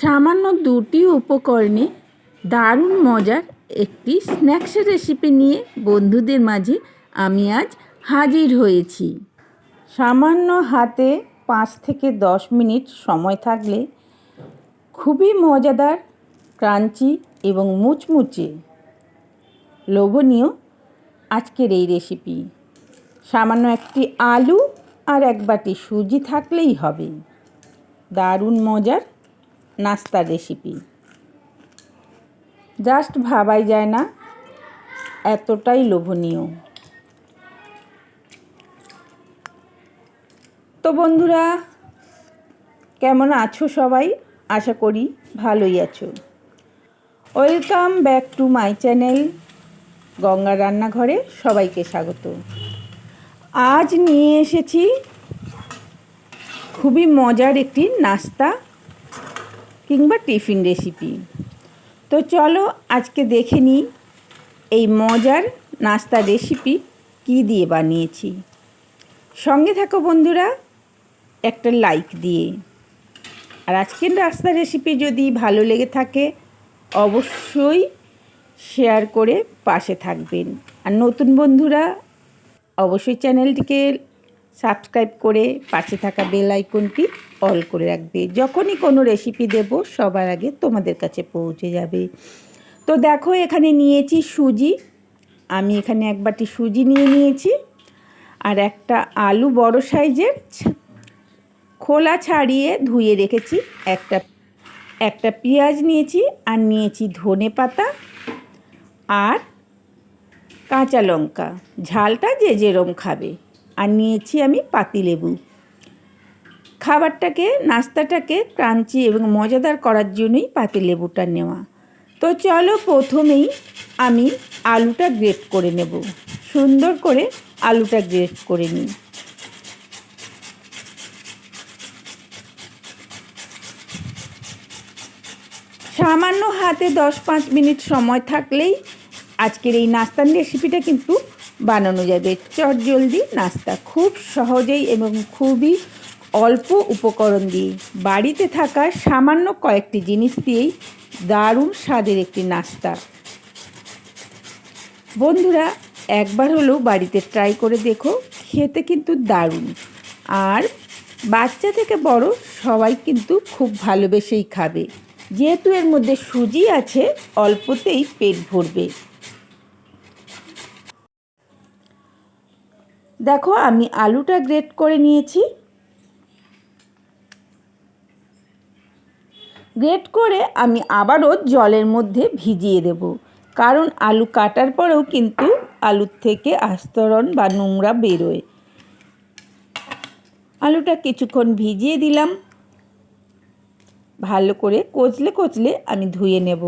সামান্য দুটি উপকরণে দারুণ মজার একটি স্ন্যাক্সের রেসিপি নিয়ে বন্ধুদের মাঝে আমি আজ হাজির হয়েছি। সামান্য হাতে 5 থেকে 10 মিনিট সময় থাকলে খুবই মজাদার, ক্রাঞ্চি এবং মুচমুচে লোভনীয় আজকের এই রেসিপি। সামান্য একটি আলু আর এক বাটি সুজি থাকলেই হবে। দারুণ মজার নাস্তার রেসিপি, জাস্ট ভাবাই যায় না, এতটাই লোভনীয়। তো বন্ধুরা, কেমন আছো সবাই? আশা করি ভালোই আছো। Welcome back to my channel গঙ্গার রান্নাঘরে সবাইকে স্বাগত। আজ নিয়ে এসেছি খুবই মজার একটি নাস্তা কিংবা টিফিন রেসিপি। তো চলো আজকে দেখে নিই এই মজার নাস্তা রেসিপি কী দিয়ে বানিয়েছি। সঙ্গে থাকো বন্ধুরা একটা লাইক দিয়ে। আর আজকের নাস্তা রেসিপি যদি ভালো লেগে থাকে অবশ্যই শেয়ার করে পাশে থাকবেন। আর নতুন বন্ধুরা অবশ্যই চ্যানেলটিকে সাবস্ক্রাইব করে পাশে থাকা বেল আইকনটি অল করে রাখবে। যখনই কোনো রেসিপি দেব সবার আগে তোমাদের কাছে পৌঁছে যাবে। তো দেখো, এখানে নিয়েছি সুজি। আমি এখানে এক বাটি সুজি নিয়েছি। আর একটা আলু বড় সাইজের খোলা ছাড়িয়ে ধুয়ে রেখেছি। একটা পেঁয়াজ নিয়েছি। আর নিয়েছি ধনে পাতা আর কাঁচা লঙ্কা, ঝালটা যে যেরম খাবে। আর নিয়েছি আমি পাতিলেবু। খাবারটাকে, নাস্তাটাকে ক্রাঞ্চি এবং মজাদার করার জন্যই পাতিলেবুটা নেওয়া। তো চলো প্রথমেই আমি আলুটা গ্রেট করে নেব। সুন্দর করে আলুটা গ্রেট করে নিই। সামান্য হাতে 10-5 মিনিট সময় থাকলেই আজকের এই নাস্তার রেসিপিটা কিন্তু বানানো যাবে। চটজলদি নাস্তা, খুব সহজেই এবং খুবই অল্প উপকরণ দিয়ে, বাড়িতে থাকা সামান্য কয়েকটি জিনিস দিয়েই দারুণ স্বাদের একটি নাস্তা। বন্ধুরা একবার হলেও বাড়িতে ট্রাই করে দেখো, খেতে কিন্তু দারুণ। আর বাচ্চা থেকে বড় সবাই কিন্তু খুব ভালোবেসেই খাবে, যেহেতু এর মধ্যে সুজি আছে, অল্পতেই পেট ভরবে। দেখো আমি আলুটা গ্রেট করে নিয়েছি। গ্রেট করে আমি আবারও জলের মধ্যে ভিজিয়ে দেব, কারণ আলু কাটার পরেও কিন্তু আলুর থেকে আস্তরণ বা নোংরা বেরোয়। আলুটা কিছুক্ষণ ভিজিয়ে দিলাম। ভালো করে কচলে কচলে আমি ধুয়ে নেব।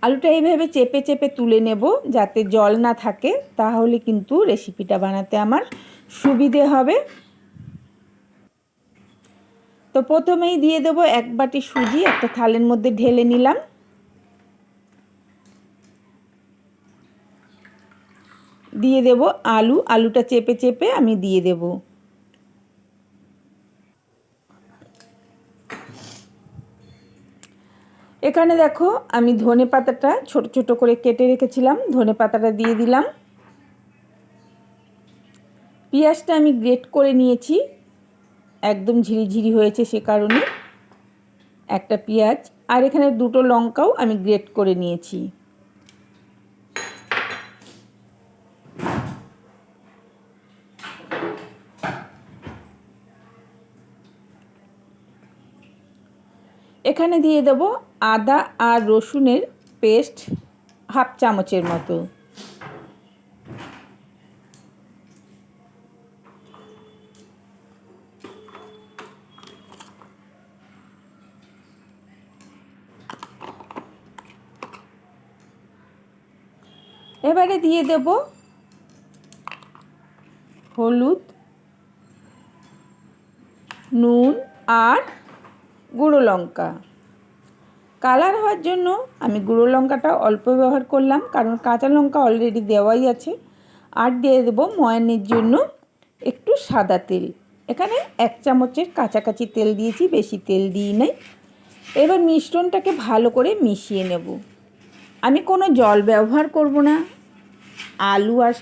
আলুটা এইভাবে চেপে চেপে তুলে নেব, যাতে জল না থাকে, তাহলে কিন্তু রেসিপিটা বানাতে আমার সুবিধে হবে। তো প্রথমেই দিয়ে দেবো এক বাটি সুজি। একটা থালের মধ্যে ঢেলে নিলাম। দিয়ে দেব আলুটা চেপে চেপে আমি দিয়ে দেব। এখানে দেখো আমি ধনে পাতাটা ছোট ছোট করে কেটে রেখেছিলাম, ধনে পাতাটা দিয়ে দিলাম। পেঁয়াজটা আমি গ্রেট করে নিয়েছি, একদম ঝিরিঝিরি হয়েছে সে কারণে একটা পেঁয়াজ। আর এখানে দুটো লঙ্কাও আমি গ্রেট করে নিয়েছি। এখানে দিয়ে দেব আদা আর রসুনের পেস্ট, হাফ চামচের মতো। এবারে দিয়ে দেব হলুদ, নুন আর গুঁড়ো লঙ্কা। কালার হওয়ার জন্য আমি গুঁড়ো লঙ্কাটা অল্প ব্যবহার করলাম, কারণ কাঁচা লঙ্কা অলরেডি দেওয়াই আছে। আর দিয়ে দেবো ময়ানের জন্য একটু সাদা তেল। এখানে 1 চামচের কাছাকাছি তেল দিয়েছি, বেশি তেল দিই নাই। এবার মিশ্রণটাকে ভালো করে মিশিয়ে নেব। আমি কোনো জল ব্যবহার করব না। আলু আর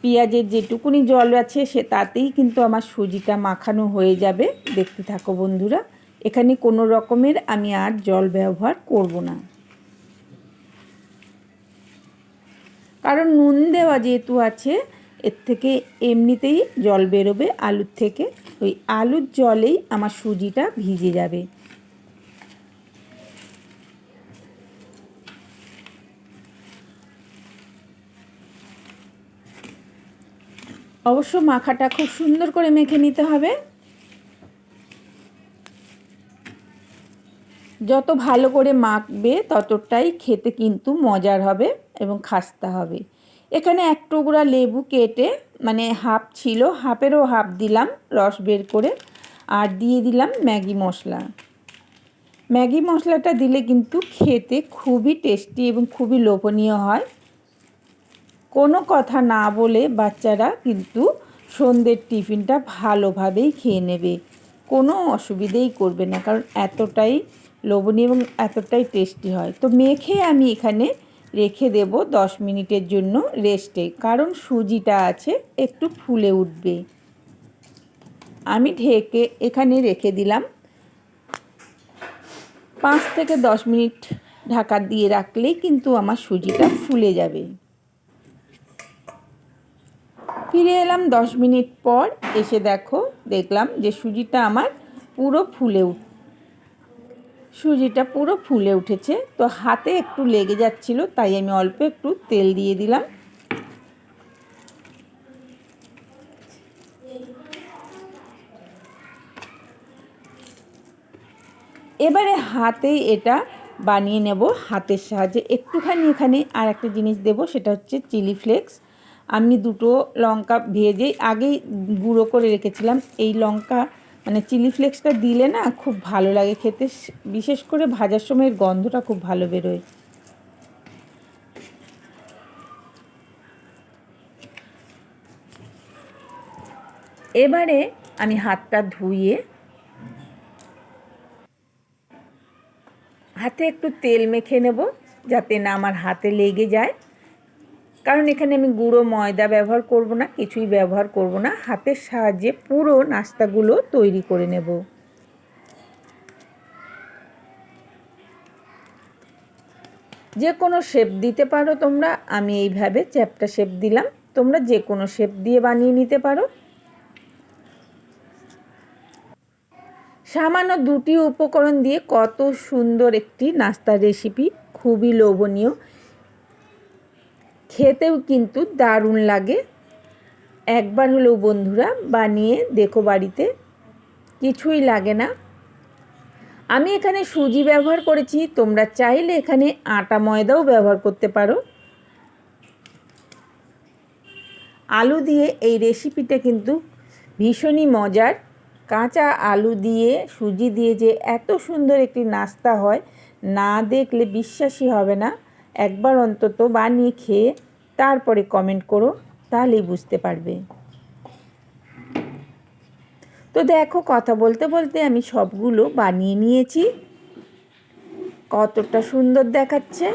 পেঁয়াজের যেটুকুনি জল আছে তাতেই কিন্তু আমার সুজিটা মাখানো হয়ে যাবে। দেখতে থাকো বন্ধুরা, এখানে কোনো রকমের আমি আর জল ব্যবহার করব না, কারণ নুন দেওয়া যেহেতু আছে এর থেকে এমনিতেই জল বেরোবে আলুর থেকে। ওই আলুর জলেই আমার সুজিটা ভিজে যাবে। অবশ্য মাখাটা খুব সুন্দর করে মেখে নিতে হবে। যত ভালো করে মাখবে ততটাই খেতে কিন্তু মজার হবে এবং খাস্তা হবে। এখানে 1 টুকরা লেবু কেটে, মানে হাফ ছিল, হাফেরও হাফ দিলাম রস বের করে। আর দিয়ে দিলাম ম্যাগি মশলা। ম্যাগি মশলাটা দিলে কিন্তু খেতে খুবই টেস্টি এবং খুবই লোভনীয় হয়। কোনো কথা না বলে বাচ্চারা কিন্তু সন্ধ্যের টিফিনটা ভালোভাবেই খেয়ে নেবে, কোনো অসুবিধেই করবে না, কারণ এতটাই লোভনীয় এবং এতটাই টেস্টি হয়। তো মেখে আমি এখানে রেখে দেব 10 মিনিটের জন্য রেস্টে, কারণ সুজিটা আছে একটু ফুলে উঠবে। আমি ঢেকে এখানে রেখে দিলাম। 5 থেকে 10 মিনিট ঢাকা দিয়ে রাখলেই কিন্তু আমার সুজিটা ফুলে যাবে। ফিরে এলাম 10 মিনিট পর। এসে দেখলাম যে সুজিটা পুরো ফুলে উঠেছে। তো হাতে একটু লেগে যাচ্ছিল, তাই আমি অল্প একটু তেল দিয়ে দিলাম। এবারে হাতেই এটা বানিয়ে নেব হাতের সাহায্যে। একটুখানি এখানে আর একটা জিনিস দেব, সেটা হচ্ছে চিলি ফ্লেক্স। আমি 2টো লঙ্কা ভেজে আগেই গুঁড়ো করে রেখেছিলাম। এই লঙ্কা মানে চিলি ফ্লেক্সটা দিলে না খুব ভালো লাগে খেতে, বিশেষ করে ভাজার সময় এর গন্ধটা খুব ভালো বেরোয়। এবারে আমি হাতটা ধুয়ে হাতে একটু তেল মেখে নেব, যাতে না আমার হাতে লেগে যায়। কারণ এখানে আমি গুঁড়ো ময়দা ব্যবহার করব না, কিছুই ব্যবহার করব না। হাতের সাহায্যে পুরো নাস্তাগুলো তৈরি করে নেব। যে কোনো শেপ দিতে পারো তোমরা। আমি এইভাবে চ্যাপ্টা শেপ দিলাম, তোমরা যে কোনো শেপ দিয়ে বানিয়ে নিতে পারো। সামান্য 2টি উপকরণ দিয়ে কত সুন্দর একটি নাস্তার রেসিপি, খুবই লোভনীয়, খেতেও কিন্তু দারুণ লাগে। একবার হলেও বন্ধুরা বানিয়ে দেখো বাড়িতে, কিছুই লাগে না। আমি এখানে সুজি ব্যবহার করেছি, তোমরা চাইলে এখানে আটা ময়দাও ব্যবহার করতে পারো। আলু দিয়ে এই রেসিপিটা কিন্তু ভীষণই মজার। কাঁচা আলু দিয়ে সুজি দিয়ে যে এত সুন্দর একটি নাস্তা হয়, না দেখলে বিশ্বাসই হবে না। একবার অন্তত বানিয়ে খেয়ে তারপরে কমেন্ট করো, তাহলেই বুঝতে পারবে। তো দেখো, কথা বলতে বলতে আমি সবগুলো বানিয়ে নিয়েছি। কতটা সুন্দর দেখাচ্ছে।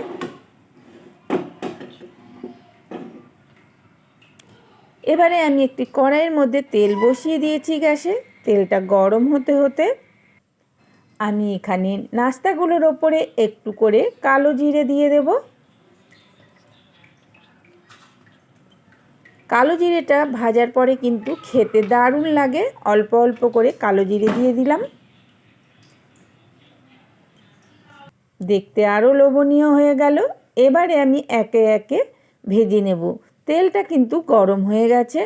এবারে আমি একটি কড়াইয়ের মধ্যে তেল বসিয়ে দিয়েছি গ্যাসে। তেলটা গরম হতে হতে আমি এখানে নাস্তাগুলোর ওপরে একটু করে কালো জিরে দিয়ে দেব। কালো জিরেটা ভাজার পরে কিন্তু খেতে দারুণ লাগে। অল্প অল্প করে কালো জিরে দিয়ে দিলাম, দেখতে আরও লোভনীয় হয়ে গেল। এবারে আমি একে একে ভেজে নেব। তেলটা কিন্তু গরম হয়ে গেছে।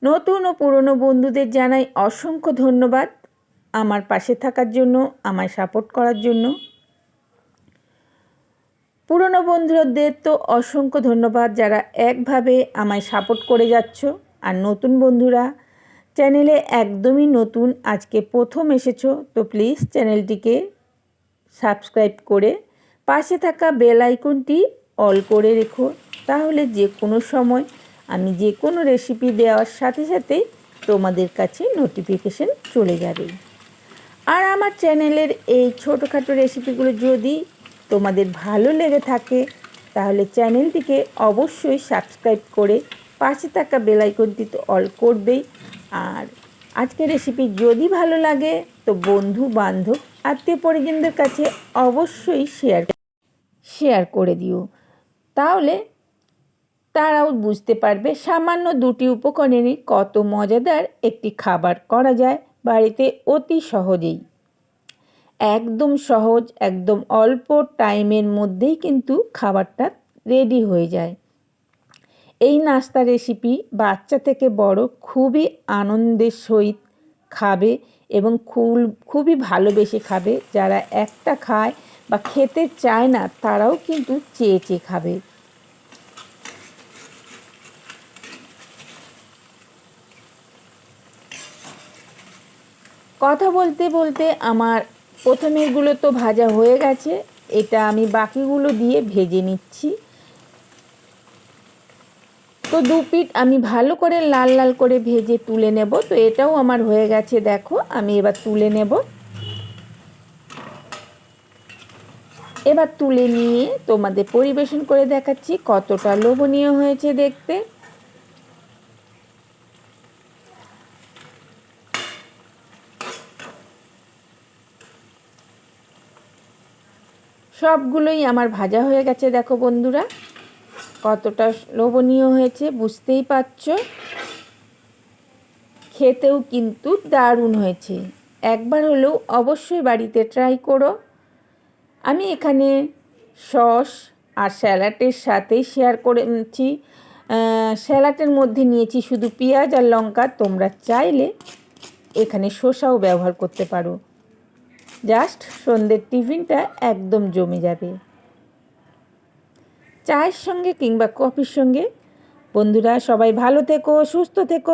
নতুন ও পুরনো বন্ধুদের জানাই অসংখ্য ধন্যবাদ আমার পাশে থাকার জন্য, আমায় সাপোর্ট করার জন্য। পুরনো বন্ধুদের তো অসংখ্য ধন্যবাদ যারা একভাবে আমায় সাপোর্ট করে যাচ্ছ। আর নতুন বন্ধুরা, চ্যানেলে একদমই নতুন, আজকে প্রথম এসেছো, তো প্লিজ চ্যানেলটিকে সাবস্ক্রাইব করে পাশে থাকা বেল আইকনটি অল করে রেখো, তাহলে যে কোনো সময় আমি যে কোনো রেসিপি দেওয়ার সাথে সাথেই তোমাদের কাছে নোটিফিকেশন চলে যাবে। আর আমার চ্যানেলের এই ছোটোখাটো রেসিপিগুলো যদি তোমাদের ভালো লেগে থাকে তাহলে চ্যানেলটিকে অবশ্যই সাবস্ক্রাইব করে পাশে থাকা বেল আইকনটি তো অল করবেই। আর আজকের রেসিপি যদি ভালো লাগে তো বন্ধু বান্ধব আত্মীয় পরিজনদের কাছে অবশ্যই শেয়ার করে দিও, তাহলে তারাও বুঝতে পারবে সামান্য দুটি উপকরণে কত মজাদার একটি খাবার করা যায় বাড়িতে অতি সহজেই। একদম সহজ, একদম অল্প টাইমের মধ্যেই কিন্তু খাবারটা রেডি হয়ে যায়। এই নাস্তা রেসিপি বাচ্চা থেকে বড় খুবই আনন্দের সহিত খাবে এবং খুবই ভালোবেসে খাবে। যারা একটা খায় বা খেতে চায় না তারাও কিন্তু চেয়ে চেয়ে খাবে। কথা বলতে বলতে আমার প্রথমেরগুলো তো ভাজা হয়ে গেছে, এটা আমি বাকিগুলো দিয়ে ভেজে নিচ্ছি। তো দু পিঠ আমি ভালো করে লাল লাল করে ভেজে তুলে নেব। তো এটাও আমার হয়ে গেছে, দেখো আমি এবার তুলে নেব। এবার তুলে নিয়ে তোমাদের পরিবেশন করে দেখাচ্ছি কতটা লোভনীয় হয়েছে দেখতে। সবগুলোই আমার ভাজা হয়ে গেছে, দেখো বন্ধুরা কতটা লোভনীয় হয়েছে বুঝতেই পারছো। খেতেও কিন্তু দারুণ হয়েছে, একবার হলেও অবশ্যই বাড়িতে ট্রাই করো। আমি এখানে সস আর স্যালাডের সাথেই শেয়ার করেছি। স্যালাডের মধ্যে নিয়েছি শুধু পেঁয়াজ আর লঙ্কা, তোমরা চাইলে এখানে শসাও ব্যবহার করতে পারো। জাস্ট সন্ধ্যের টিফিনটা একদম জমে যাবে চায়ের সঙ্গে কিংবা কফির সঙ্গে। বন্ধুরা সবাই ভালো থেকো, সুস্থ থেকো।